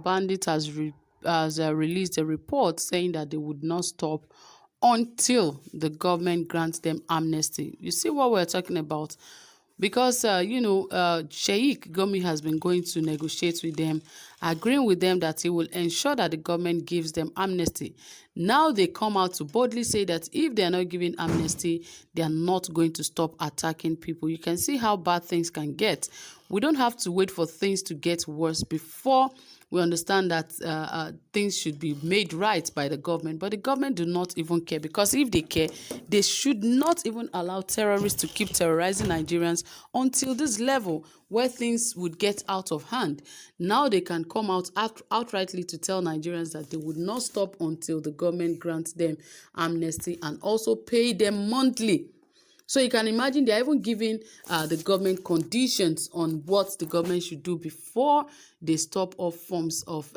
Bandits has released a report saying that they would not stop until the government grants them amnesty. You see what we're talking about? Because, Sheikh Gumi has been going to negotiate with them, agreeing with them that he will ensure that the government gives them amnesty. Now they come out to boldly say that if they are not giving amnesty, they are not going to stop attacking people. You can see how bad things can get. We don't have to wait for things to get worse before we understand that things should be made right by the government, but the government do not even care, because if they care, they should not even allow terrorists to keep terrorizing Nigerians until this level where things would get out of hand. Now they can come out outrightly to tell Nigerians that they would not stop until the government grants them amnesty and also pay them monthly. So you can imagine they are even giving the government conditions on what the government should do before they stop all forms of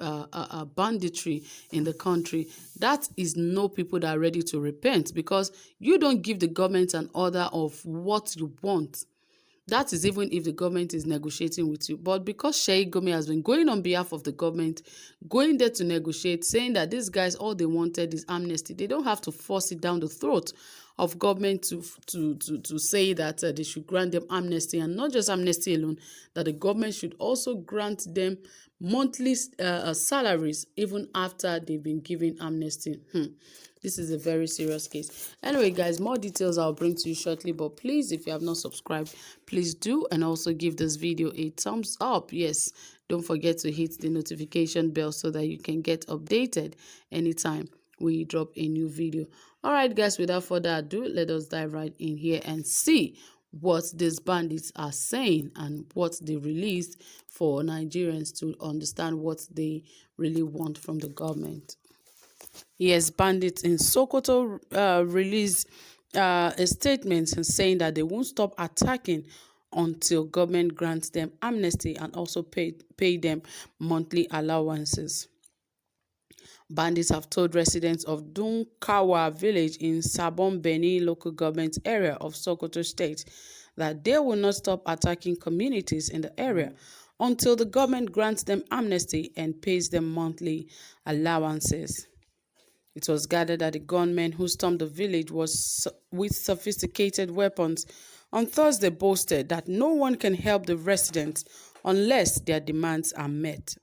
banditry in the country. That is no people that are ready to repent, because you don't give the government an order of what you want. That is even if the government is negotiating with you. But because Sheikh Gumi has been going on behalf of the government, going there to negotiate, saying that these guys, all they wanted is amnesty, they don't have to force it down the throat of government to say that they should grant them amnesty, and not just amnesty alone, that the government should also grant them monthly salaries even after they've been given amnesty. This is a very serious case. Anyway, guys, more details I'll bring to you shortly, but please, if you have not subscribed, please do, and also give this video a thumbs up. Yes, don't forget to hit the notification bell so that you can get updated anytime we drop a new video. All right, guys, without further ado, let us dive right in here and see what these bandits are saying and what they released for Nigerians to understand what they really want from the government. Yes, bandits in Sokoto released a statement saying that they won't stop attacking until government grants them amnesty and also pay them monthly allowances. Bandits have told residents of Dunkawa village in Sabon Beni local government area of Sokoto state that they will not stop attacking communities in the area until the government grants them amnesty and pays them monthly allowances. It was gathered that the gunmen who stormed the village with sophisticated weapons on Thursday boasted that no one can help the residents unless their demands are met.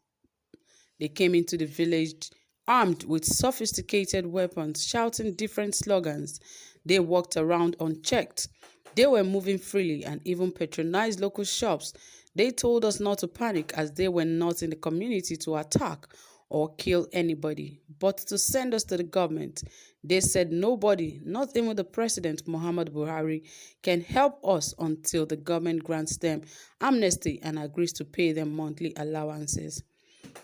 They came into the village armed with sophisticated weapons, shouting different slogans. They walked around unchecked. They were moving freely and even patronized local shops. They told us not to panic, as they were not in the community to attack or kill anybody, but to send us to the government. They said nobody, not even the President Muhammad Buhari, can help us until the government grants them amnesty and agrees to pay them monthly allowances.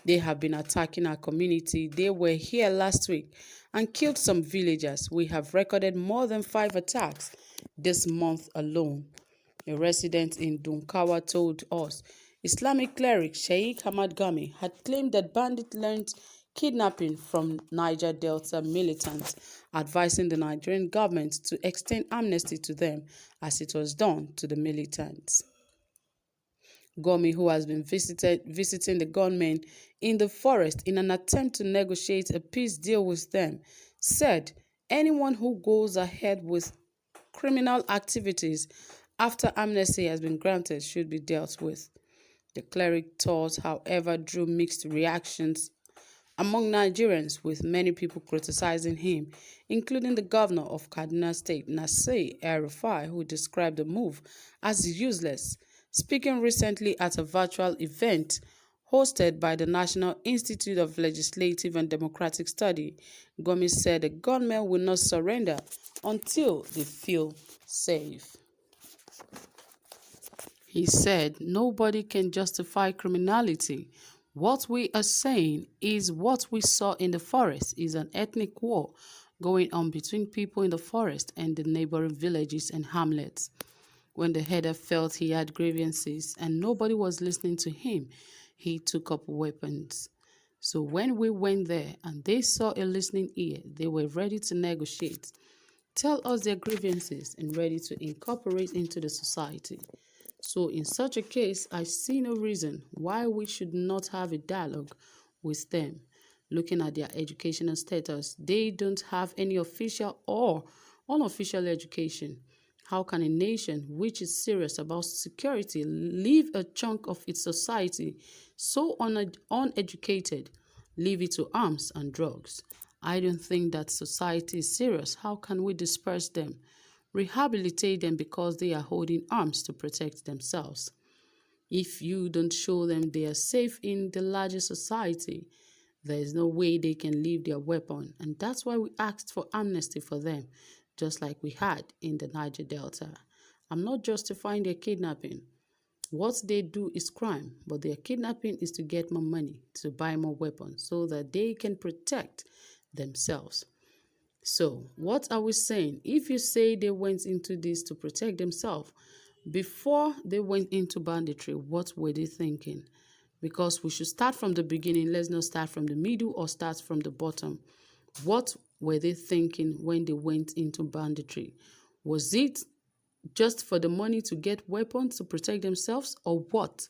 They have been attacking our community. They were here last week and killed some villagers. We have recorded more than 5 attacks this month alone. A resident in Dunkawa told us Islamic cleric Sheikh Hamad Gami had claimed that bandits learned kidnapping from Niger Delta militants, advising the Nigerian government to extend amnesty to them as it was done to the militants. Gomi, who has been visiting the gunmen in the forest in an attempt to negotiate a peace deal with them, said anyone who goes ahead with criminal activities after amnesty has been granted should be dealt with. The cleric thought, however, drew mixed reactions among Nigerians, with many people criticizing him, including the governor of Kaduna State, Nasir El-Rufai, who described the move as useless. Speaking recently at a virtual event hosted by the National Institute of Legislative and Democratic Study, Gomi said the gunmen will not surrender until they feel safe. He said, nobody can justify criminality. What we are saying is what we saw in the forest is an ethnic war going on between people in the forest and the neighboring villages and hamlets. When the header felt he had grievances and nobody was listening to him, he took up weapons. So when we went there and they saw a listening ear, they were ready to negotiate, tell us their grievances, and ready to incorporate into the society. So in such a case, I see no reason why we should not have a dialogue with them. Looking at their educational status, they don't have any official or unofficial education. How can a nation which is serious about security leave a chunk of its society so uneducated, leave it to arms and drugs? I don't think that society is serious. How can we disperse them? Rehabilitate them because they are holding arms to protect themselves. If you don't show them they are safe in the larger society, there is no way they can leave their weapon. And that's why we asked for amnesty for them, just like we had in the Niger Delta. I'm not justifying their kidnapping. What they do is crime, but their kidnapping is to get more money, to buy more weapons, so that they can protect themselves. So, what are we saying? If you say they went into this to protect themselves, before they went into banditry, what were they thinking? Because we should start from the beginning. Let's not start from the middle or start from the bottom. What were they thinking when they went into banditry? Was it just for the money to get weapons to protect themselves, or what?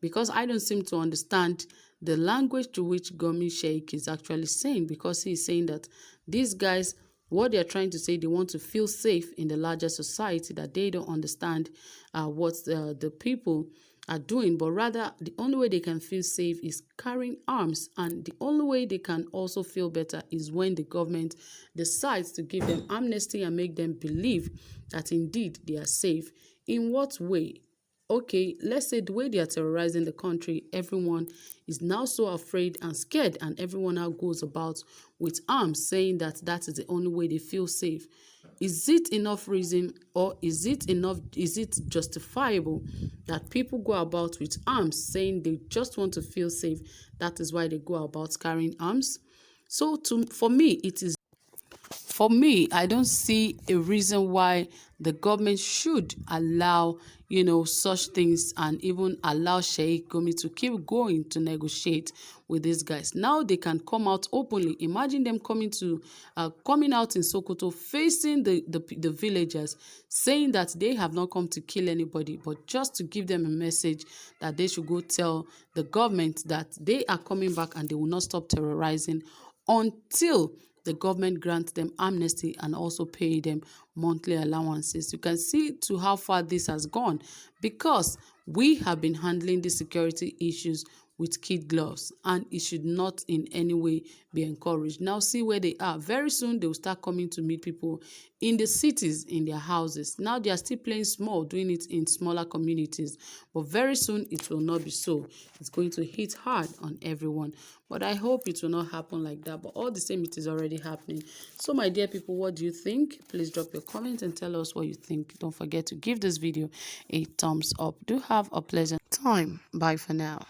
Because I don't seem to understand the language to which Gomi Sheikh is actually saying, because he's saying that these guys, what they're trying to say, they want to feel safe in the larger society, that they don't understand what the people are doing, but rather the only way they can feel safe is carrying arms, and the only way they can also feel better is when the government decides to give them amnesty and make them believe that indeed they are safe. In what way? Okay, let's say the way they are terrorizing the country, everyone is now so afraid and scared, and everyone now goes about with arms, saying that that is the only way they feel safe. Is it enough reason, or is it justifiable that people go about with arms, saying they just want to feel safe? That is why they go about carrying arms. So for me, I don't see a reason why the government should allow, such things, and even allow Sheikh Gumi to keep going to negotiate with these guys. Now they can come out openly. Imagine them coming out in Sokoto, facing the villagers, saying that they have not come to kill anybody, but just to give them a message that they should go tell the government that they are coming back and they will not stop terrorizing until the government grants them amnesty and also pay them monthly allowances. You can see to how far this has gone, because we have been handling the security issues with kid gloves, and it should not in any way be encouraged. Now see where they are. Very soon they will start coming to meet people in the cities, in their houses. Now they are still playing small, doing it in smaller communities, but very soon it will not be so. It's going to hit hard on everyone, but I hope it will not happen like that. But all the same, it is already happening. So my dear people, what do you think? Please drop your comment and tell us what you think. Don't forget to give this video a thumbs up. Do have a pleasant time. Bye for now.